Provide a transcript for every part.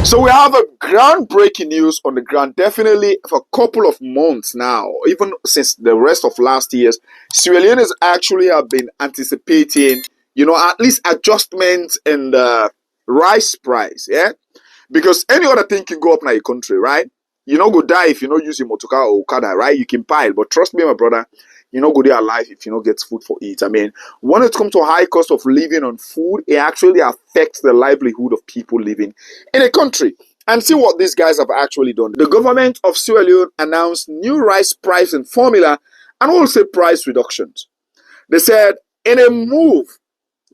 So we have a groundbreaking news on the ground, definitely for a couple of months now, even since the rest of last year. Sierra Leoneans actually have been anticipating, at least adjustments in the rice price, yeah? Because any other thing can go up in your country, right? You not go die if you not use your motoka or okada, right? You can pile, but trust me, my brother, you not go there alive if you not get food for it. I mean, when it comes to a high cost of living on food, it actually affects the livelihood of people living in a country. And see what these guys have actually done. The government of Sierra Leone announced new rice pricing formula and also price reductions. They said, in a move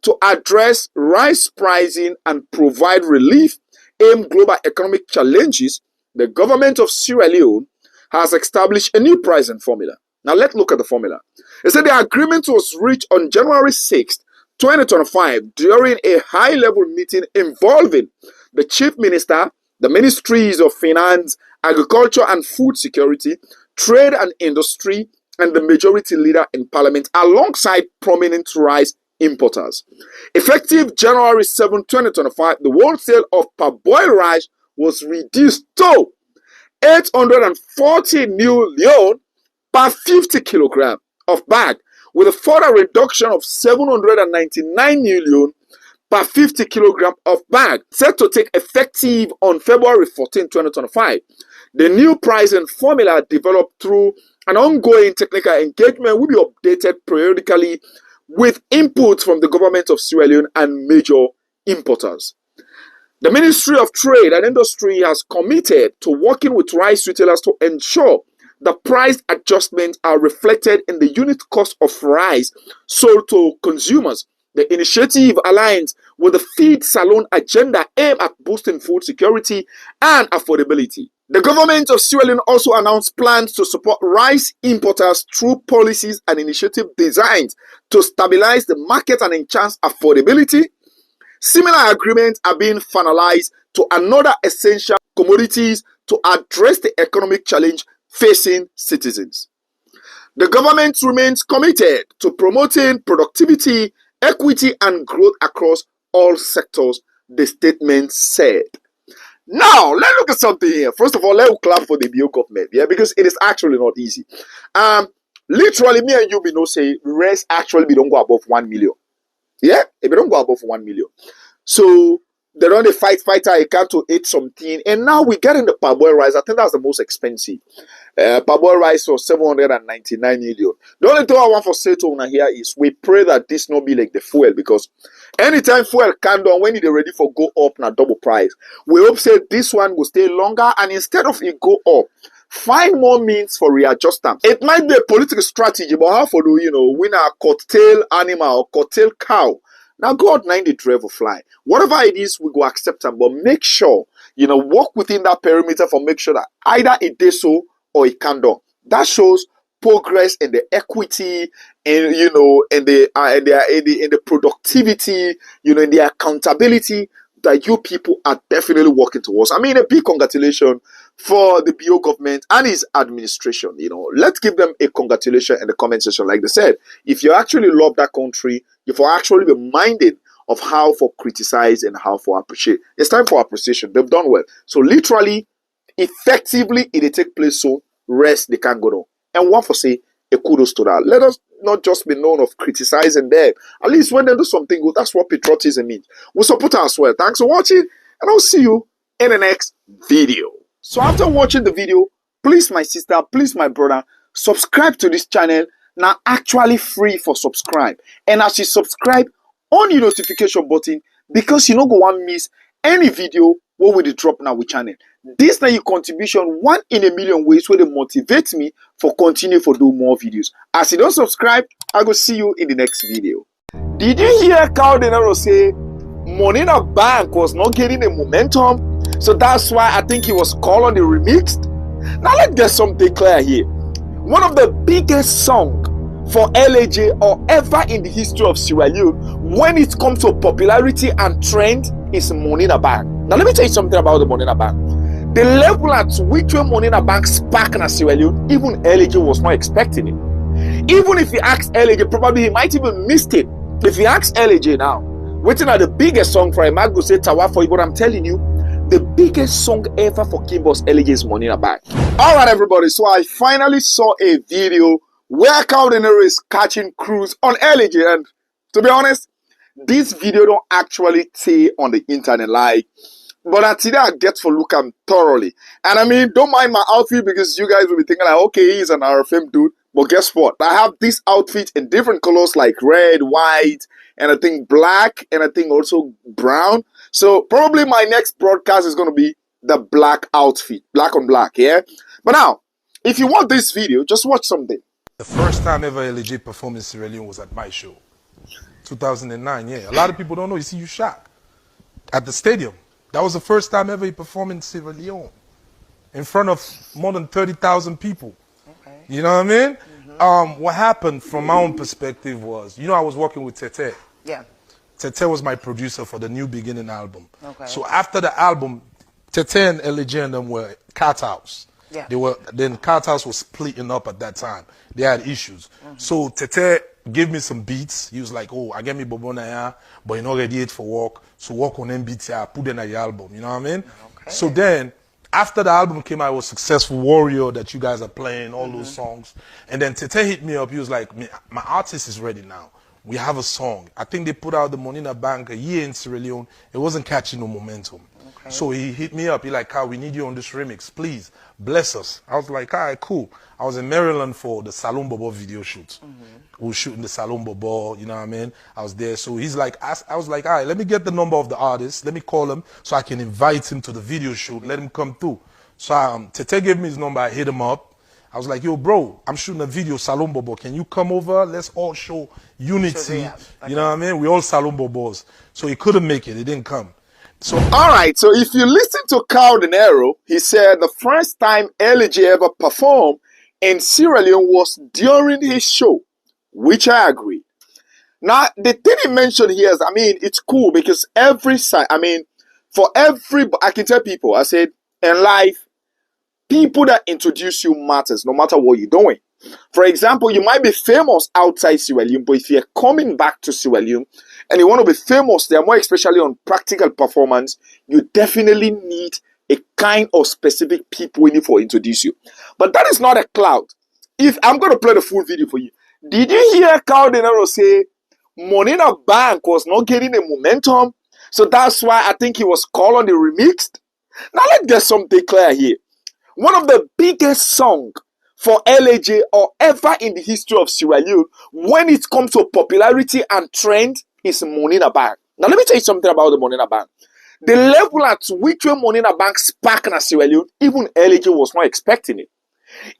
to address rice pricing and provide relief aimed global economic challenges, the government of Sierra Leone has established a new pricing formula. Now let's look at the formula. They said the agreement was reached on January 6th, 2025 during a high-level meeting involving the Chief Minister, the Ministries of Finance, Agriculture and Food Security, Trade and Industry, and the majority leader in Parliament alongside prominent rice importers. Effective January 7, 2025, the wholesale of parboiled rice was reduced to 840 new leone per 50 kilogram of bag, with a further reduction of 799 new leone per 50 kilogram of bag, set to take effective on February 14, 2025. The new pricing formula developed through an ongoing technical engagement will be updated periodically with input from the government of Sierra Leone and major importers. The Ministry of Trade and Industry has committed to working with rice retailers to ensure the price adjustments are reflected in the unit cost of rice sold to consumers. The initiative aligns with the Feed Salon agenda aimed at boosting food security and affordability. The government of Sierra Leone also announced plans to support rice importers through policies and initiatives designed to stabilize the market and enhance affordability. Similar agreements are being finalized to another essential commodities to address the economic challenge facing citizens. The government remains committed to promoting productivity, equity, and growth across all sectors, the statement said. Now, let's look at something here. First of all, let's clap for the Bio government, yeah, because it is actually not easy. Literally, me and you, we know say rest actually we don't go above 1 million. Yeah, if we don't go above 1 million. So they run a fighter, I can't to 8 something, and now we get in the parboiled rice. I think that's the most expensive. Parboiled rice for 799 million. The only thing I want to say to you here is we pray that this not be like the fuel, because anytime fuel can down when it's ready for go up na double price. We hope say this one will stay longer, and instead of it go up, find more means for readjustment. It might be a political strategy, but how for do win a curtail animal or curtail cow? Now God 90 travel fly. Whatever it is, we go accept them, but make sure walk within that perimeter for make sure that either it does so or it can do. That shows progress in the equity, and in the productivity, in the accountability that you people are definitely working towards. I mean, a big congratulations for the Bio government and his administration. Let's give them a congratulation in the comment section. Like they said, if you actually love that country, if you actually be minded of how for criticize and how for appreciate, it's time for appreciation. They've done well. So literally, effectively, it take place. So rest they can go down. And one for say a kudos to that. Let us not just be known of criticizing them. At least when they do something good, that's what patriotism means. We support us as well. Thanks for watching, and I'll see you in the next video. So after watching the video, please my sister, please my brother, subscribe to this channel. Now actually free for subscribe. And as you subscribe, on your notification button, because you don't go and miss any video when we drop now with channel. This now your contribution 1 in a million ways where they motivate me for continue for do more videos. As you don't subscribe, I will see you in the next video. Did you hear Carl Denaro say money in a bank was not getting the momentum? So that's why I think he was called on the remixed. Now let's get something clear here. One of the biggest songs for LAJ or ever in the history of Sierra Leone when it comes to popularity and trend is Money in a Bank. Now let me tell you something about the Money in a Bank. The level at which Money in a Bank spark in Sierra Leone, even LAJ was not expecting it. Even if you ask LAJ, probably he might even missed it. If you ask LAJ now, waiting at the biggest song for him, I go say Tawa for you, but I'm telling you, the biggest song ever for Kimbo's LJ's Money in a Bag. Alright everybody, so I finally saw a video where Cardinal is catching cruise on LJ, and to be honest, this video don't actually stay on the internet like, but today I get to look at thoroughly. And I mean, don't mind my outfit because you guys will be thinking like, okay, he's an RFM dude. But guess what? I have this outfit in different colors like red, white, and I think black, and I think also brown. So probably my next broadcast is going to be the black outfit, black on black, yeah? But now, if you want this video, just watch something. The first time ever LJ performed in Sierra Leone was at my show, 2009, yeah. A lot of people don't know. You see, you shocked. At the stadium. That was the first time ever he performed in Sierra Leone in front of more than 30,000 people. Okay. You know what I mean? Mm-hmm. What happened from my own perspective was, you know, I was working with Tete. Yeah. Tete was my producer for the New Beginning album. Okay. So after the album, Tete and LJ and them were Cat House. Yeah. Then Cat House was splitting up at that time. They had issues. Mm-hmm. So Tete gave me some beats. He was like, oh, I get me Bobona, but you're not ready for work. So work on them beats, put them on the album. You know what I mean? Okay. So then, after the album came out, it was Successful Warrior that you guys are playing, all those songs. And then Tete hit me up. He was like, my artist is ready now. We have a song. I think they put out the Money in a Bank a year in Sierra Leone. It wasn't catching no momentum. Okay. So he hit me up. He like, Carl, we need you on this remix. Please, bless us. I was like, all right, cool. I was in Maryland for the Salon Bobo video shoot. We were shooting the Salon Bobo, you know what I mean? I was there. So he's like, I was like, all right, let me get the number of the artist. Let me call him so I can invite him to the video shoot. Let him come through. So Tete gave me his number. I hit him up. I was like, yo, bro, I'm shooting a video, Salon Bobo. Can you come over? Let's all show unity. Okay. You know what I mean? We all Salon Bobos. So he couldn't make it. He didn't come. So, all right, so if you listen to Carl Dinero, he said the first time LJ ever performed in Sierra Leone was during his show, which I agree. Now, the thing he mentioned here is, I mean, it's cool because every side, I mean, for every, I can tell people, I said, in life, people that introduce you matters, no matter what you're doing. For example, you might be famous outside Sierra Leone, but if you're coming back to Sierra Leone and you want to be famous there, more especially on practical performance, you definitely need a kind of specific people waiting for introduce you. But that is not a cloud. If I'm going to play the full video for you. Did you hear Carl Dinero say Money in a Bank was not getting a momentum? So that's why I think he was called on the remixed. Now let's get something clear here. One of the biggest songs for LJ or ever in the history of Sierra Leone when it comes to popularity and trend is Money in a Bank. Now let me tell you something about the Money in a Bank. The level at which Money in a Bank sparked in Sierra Leone, even LJ was not expecting it.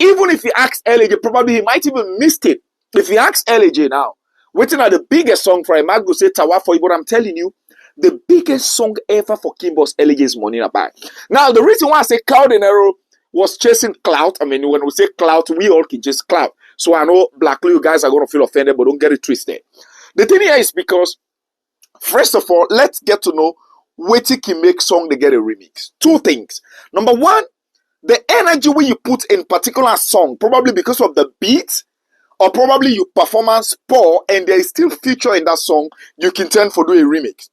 Even if you ask LJ, probably he might even missed it. If you ask LJ now, waiting at the biggest song for him, I go say Tawa for you, but I'm telling you, the biggest song ever for Kimbo's LJ's Money in a Bank. Now, the reason why I say Carl Dinero was chasing clout, I mean, when we say clout, we all can chase clout. So I know blackly you guys are going to feel offended, but don't get it twisted. The thing here is because, first of all, let's get to know what can make song to get a remix. Two things. Number one, the energy when you put in particular song, probably because of the beat, or probably your performance poor, and there is still feature in that song, you can tend for do a remix.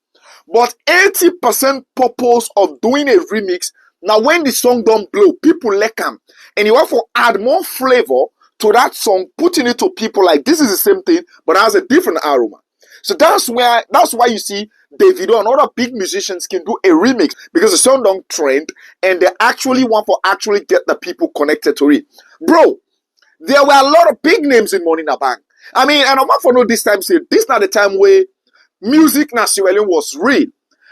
But 80% purpose of doing a remix, now when the song don't blow, people like them. And you have to add more flavor to that song, putting it to people like this is the same thing, but has a different aroma. So that's why you see Davido and other big musicians can do a remix because the song don't trend and they actually want to actually get the people connected to it. Bro, there were a lot of big names in Money in a Bank. I mean, and I'm not for no this time say this not the time where music na Sierra Leone was real.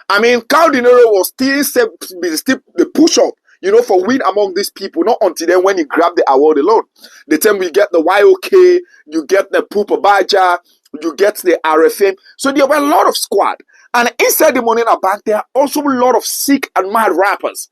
I mean, Carl Dinero was still the push-up, you know, for win among these people, not until then when he grabbed the award alone. The time we get the YOK, you get the Pupa Baja, you get the RFM. So there were a lot of squad. And inside the Money in a Bank, there are also a lot of sick and mad rappers.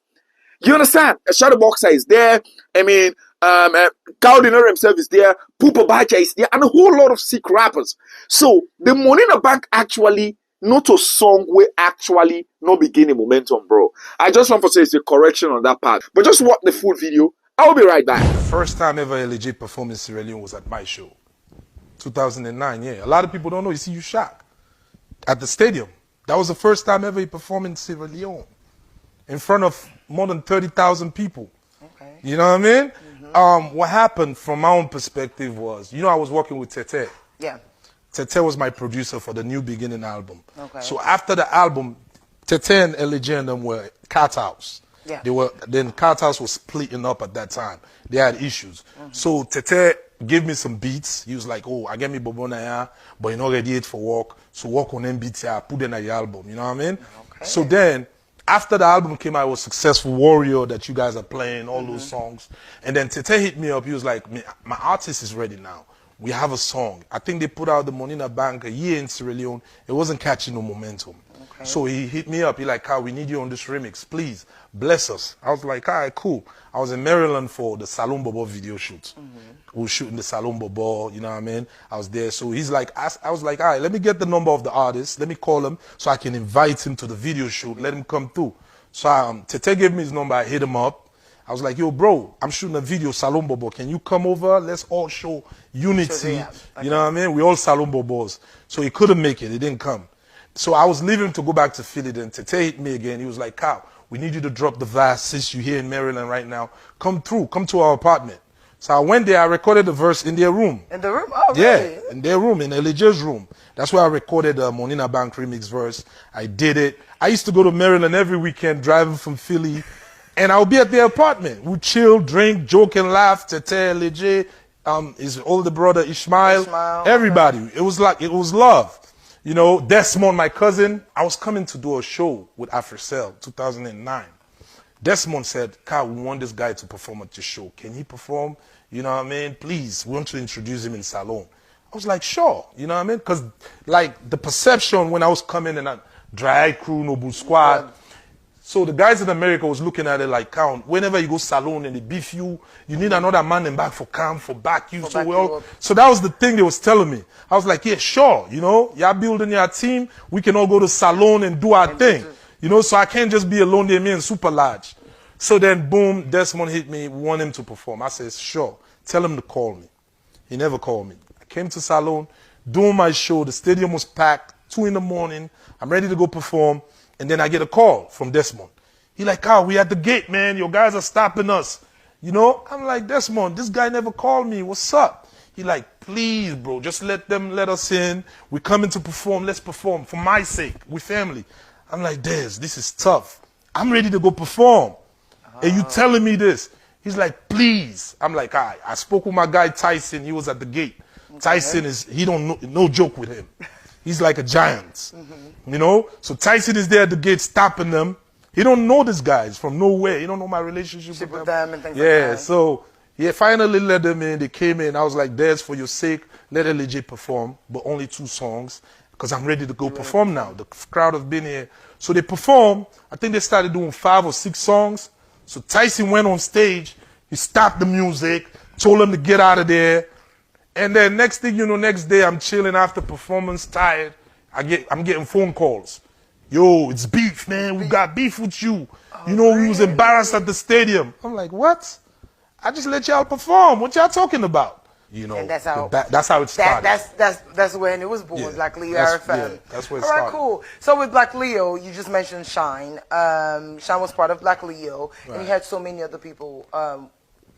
You understand? A Shadow Boxer is there. I mean, Carl Dinero himself is there. Pupa Baja is there. And a whole lot of sick rappers. So the Money in a Bank actually not a song where actually not beginning momentum, bro. I just want to say it's a correction on that part. But just watch the full video. I'll be right back. The first time ever LJ performed in Sierra Leone was at my show, 2009, yeah. A lot of people don't know. You see, you shocked. At the stadium. That was the first time ever he performed in Sierra Leone. in front of more than 30,000 people. Okay. You know what I mean? What happened from my own perspective was, I was working with Tete. Yeah. Tete was my producer for the New Beginning album. Okay. So after the album, Tete and LJ and them were Cat House. Yeah. Then Cat House was splitting up at that time. They had issues. So Tete gave me some beats. He was like, oh, I get me Bobona ya, but you're not ready yet for work. So work on them beats here, put them on your album. You know what I mean? Okay. So then, after the album came out, it was Successful Warrior that you guys are playing, all those songs. And then Tete hit me up. He was like, my artist is ready now. We have a song. I think they put out the Monina Bank a year in Sierra Leone. It wasn't catching no momentum. Okay. So he hit me up. He like, Kyle, we need you on this remix. Please, bless us. I was like, all right, cool. I was in Maryland for the Salon Bobo video shoot. We were shooting the Salon Bobo, you know what I mean? I was there. So he's like, I was like, all right, let me get the number of the artist. Let me call him so I can invite him to the video shoot. Let him come through. So Tete gave me his number. I hit him up. I was like, yo, bro, I'm shooting a video, Salon Bobo. Can you come over? Let's all show unity. Okay. You know what I mean? We all Salon Bobos. So he couldn't make it. He didn't come. So I was leaving to go back to Philly. Then Tete hit me again. He was like, Kyle, we need you to drop the verse since you're here in Maryland right now. Come through. Come to our apartment. So I went there. I recorded the verse in their room. In the room? Oh, Yeah, really? in their room, in LJ's room. That's where I recorded the Monina Bank remix verse. I did it. I used to go to Maryland every weekend, driving from Philly. And I'll be at their apartment. We chill, drink, joke, and laugh. Tete, LJ, his older brother Ishmael, everybody. Okay. It was love. You know, Desmond, my cousin. I was coming to do a show with Africell, 2009. Desmond said, Kyle, we want this guy to perform at your show. Can he perform? You know what I mean? Please, we want to introduce him in Salon. I was like, sure. You know what I mean? Because, like, the perception when I was coming in a dry crew, Noble Squad. Yeah. So the guys in America was looking at it like, Count, whenever you go Salon and they beef you, you need another man in back for camp, for back you. So that was the thing they was telling me. I was like, yeah, sure. You know, y'all building your team. We can all go to Salon and do our thing. You know, so I can't just be alone there, me and Super Large. So then, boom, Desmond hit me, want him to perform. I said, sure. Tell him to call me. He never called me. I came to Salon, doing my show. The stadium was packed, 2 in the morning. I'm ready to go perform. And then I get a call from Desmond. He like, Kyle, we at the gate, man. Your guys are stopping us. You know? I'm like, Desmond, this guy never called me. What's up? He like, please, bro, just let us in. We're coming to perform. Let's perform. For my sake. We family. I'm like, Des, this is tough. I'm ready to go perform. And you telling me this? He's like, please. I'm like, all right. I spoke with my guy Tyson. He was at the gate. Okay. Tyson he don't know, no joke with him. He's like a giant, you know? So Tyson is there at the gate stopping them. He don't know these guys from nowhere. He don't know my relationship with them. And things like that. Yeah, so he finally let them in. They came in. I was like, Des, for your sake, let LJ perform, but only 2 songs because I'm ready to go perform now. The crowd have been here. So they performed. I think they started doing 5 or 6 songs. So Tyson went on stage. He stopped the music, told them to get out of there. And then next thing you know, next day I'm chilling after performance, tired. I'm getting phone calls. Yo, it's beef, man. We got beef with you. You know, we was embarrassed at the stadium. I'm like, what? I just let y'all perform. What y'all talking about? You know, and that's how it started. That's when it was born, yeah, Black Leo RFM. Yeah, that's where it started. All right, cool. So with Black Leo, you just mentioned Shine. Shine was part of Black Leo, right. And you had so many other people,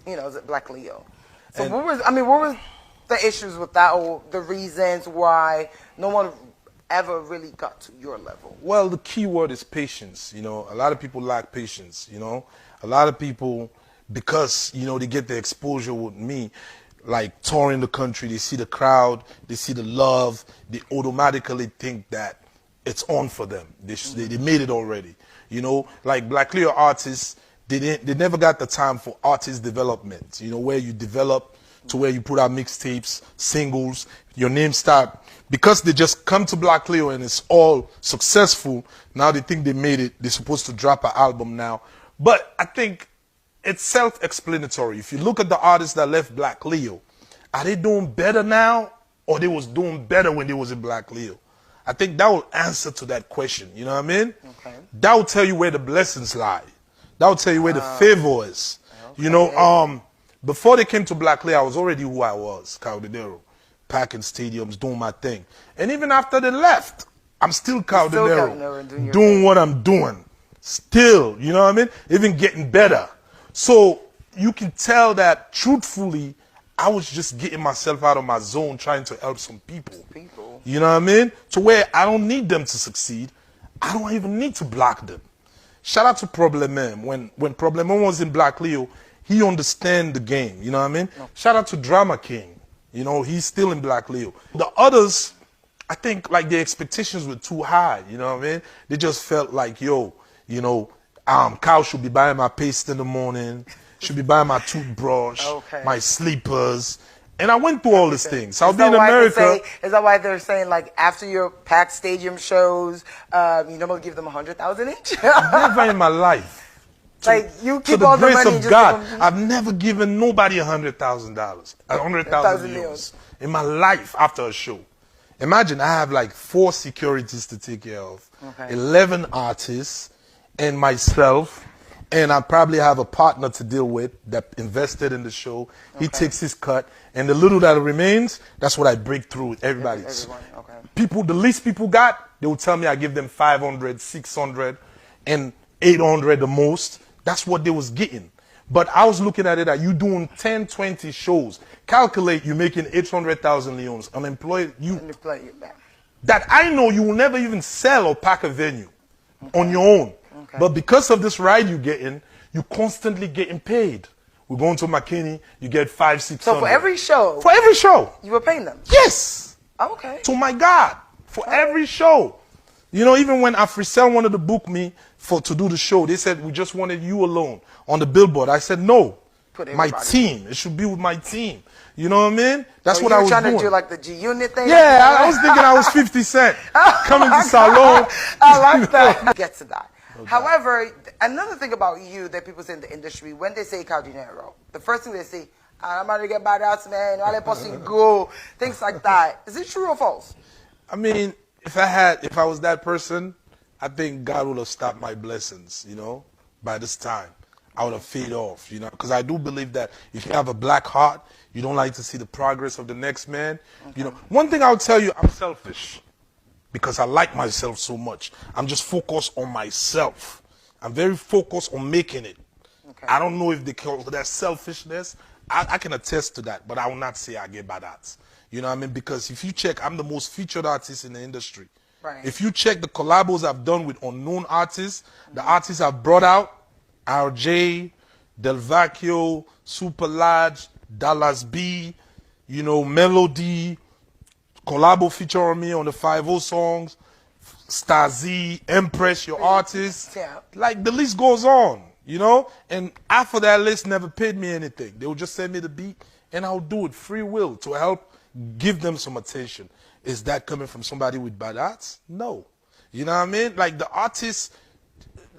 you know, Black Leo. So what was the issues with that, or the reasons why no one ever really got to your level? Well, the key word is patience. You know, a lot of people lack patience. You know, a lot of people, because, you know, they get the exposure with me, like touring the country, they see the crowd, they see the love, they automatically think that it's on for them. They made it already. You know, like Black Leo artists, they never got the time for artist development. You know, where you develop to where you put out mixtapes, singles, your name start. Because they just come to Black Leo and it's all successful, now they think they made it. They're supposed to drop an album now. But I think it's self-explanatory. If you look at the artists that left Black Leo, are they doing better now, or they was doing better when they was in Black Leo? I think that will answer to that question. You know what I mean? Okay. That will tell you where the blessings lie. That will tell you where the favor is. Okay. You know, before they came to Black Leo, I was already who I was, Caldero, packing stadiums, doing my thing. And even after they left, I'm still Caldero, doing what I'm doing. Still, you know what I mean? Even getting better. So you can tell that truthfully, I was just getting myself out of my zone trying to help some people. You know what I mean? To where I don't need them to succeed. I don't even need to block them. Shout out to Problem M. When Problem M was in Black Leo, he understand the game. You know what I mean? No. Shout out to Drama King. You know, he's still in Black Leo. The others, I think like their expectations were too high. You know what I mean? They just felt like, yo, you know, Kyle should be buying my paste in the morning, should be buying my toothbrush, my sleepers. And I went through all these things. I'll be in America. Is that why they're saying, like, after your packed stadium shows, you normally give them 100,000 each? Never in my life. Like, you keep all the money. To the grace of God, I've never given nobody $100,000, 100,000 euros in my life after a show. Imagine I have like 4 securities to take care of, 11 artists, and myself. And I probably have a partner to deal with that invested in the show. He takes his cut. And the little that remains, that's what I break through with everybody. People, the least people got, they will tell me I give them 500, 600, and 800 the most. That's what they was getting. But I was looking at it that you doing 10, 20 shows. Calculate you making 800,000 leones. Unemployed, that I know you will never even sell or pack a venue on your own. But because of this ride you're getting, you're constantly getting paid. We're going to McKinney, you get 500, 600. So for every show? For every show. You were paying them? Yes. Okay. To my God. For every show. You know, even when Africell wanted to book me to do the show, they said, we just wanted you alone on the billboard. I said, no. My team. It should be with my team. You know what I mean? That's what I was doing. You were trying to do like the G-Unit thing? Yeah, I was thinking I was 50 Cent. Coming to Salon. I like that. Get to that. However, another thing about you that people say in the industry, when they say Cardinero, the first thing they say, I'm about to get bad outs, man, go, things like that. Is it true or false? I mean, if I was that person, I think God would have stopped my blessings, you know, by this time. I would have faded off, you know, because I do believe that if you have a black heart, you don't like to see the progress of the next man. You know, one thing I'll tell you, I'm selfish. Because I like myself so much. I'm just focused on myself. I'm very focused on making it. I don't know if they call that selfishness. I can attest to that, but I will not say I get bad arts. You know what I mean? Because if you check, I'm the most featured artist in the industry. If you check the collabos I've done with unknown artists, the artists I've brought out, RJ, Del Vecchio, Super Large, Dallas B, you know, Melody, collabo feature on me on the 5-0 songs, Star Z, Empress, your artist. Like the list goes on, you know? And after that list never paid me anything. They would just send me the beat and I'll do it free will to help give them some attention. Is that coming from somebody with bad arts? No. You know what I mean? Like the artists,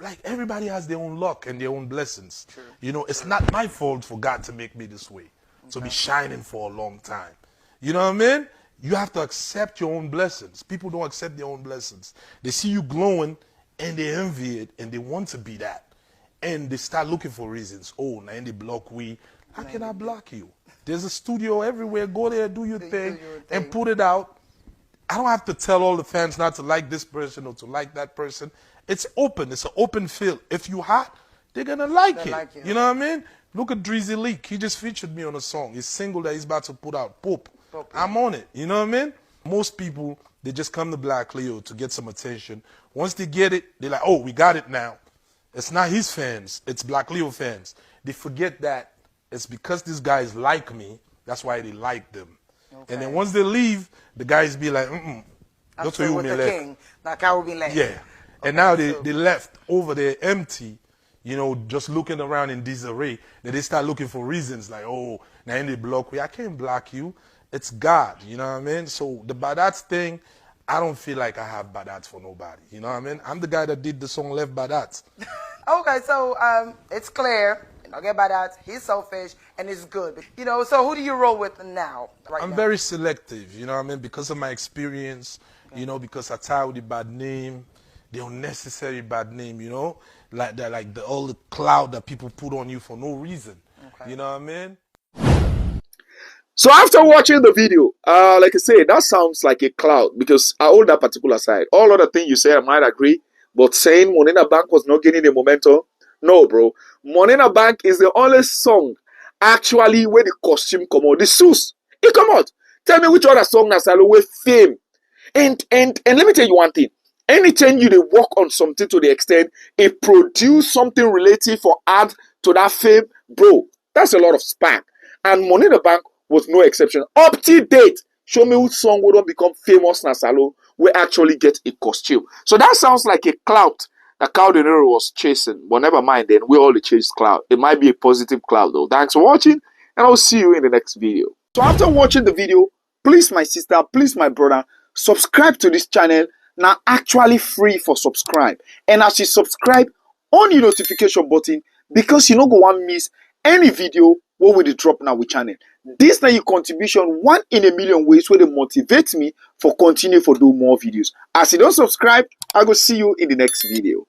like everybody has their own luck and their own blessings. You know, it's not my fault for God to make me this way, to be shining for a long time. You know what I mean? You have to accept your own blessings. People don't accept their own blessings. They see you glowing and they envy it and they want to be that. And they start looking for reasons. Oh, now they block we. How can I block you? There's a studio everywhere. Go there, do your thing, and put it out. I don't have to tell all the fans not to like this person or to like that person. It's open. It's an open field. If you hot, they're going to like it. You know what I mean? Look at Dreezy Leak. He just featured me on a song. His single that he's about to put out, Pope. I'm on it. You know what I mean? Most people, they just come to Black Leo to get some attention. Once they get it, they're like, oh, we got it now. It's not his fans. It's Black Leo fans. They forget that it's because these guys like me. That's why they like them. And then once they leave, the guys be like, that's what you the king. Like I will be left. Yeah. And now they left over there empty, you know, just looking around in disarray. Then they start looking for reasons like, oh, now in the block, I can't block you. It's God, you know what I mean? So the bad arts thing, I don't feel like I have bad arts for nobody. You know what I mean? I'm the guy that did the song Left Bad Arts. Okay, so it's clear. You know, get bad arts. He's selfish and it's good. You know, so who do you roll with now? I'm very selective, you know what I mean? Because of my experience, you know, because I tie with the bad name, the unnecessary bad name, you know? Like that, like all the cloud that people put on you for no reason. You know what I mean? So after watching the video, like I say, that sounds like a cloud because I hold that particular side. All other things you say, I might agree, But saying Money in the Bank was not gaining the momentum, no, bro. Money in the Bank is the only song actually where the costume come out, the suits, it come out. Tell me which other song that's with fame. And let me tell you one thing. Anytime you they work on something to the extent it produce something relative for add to that fame, bro, that's a lot of spark. And Money in the Bank was no exception. Up to date, show me which song would become famous na Salo will actually get a costume. So that sounds like a clout that Cow De Niro was chasing. But never mind then, we all chase clout. It might be a positive clout though. Thanks for watching, and I'll see you in the next video. So after watching the video, please my sister, please my brother, subscribe to this channel. Now actually free for subscribe. And as you subscribe, on your notification button because you don't go and miss any video what will they drop now with channel. This now your contribution 1 in a million ways where they motivate me for continue for do more videos. As you don't subscribe, I will see you in the next video.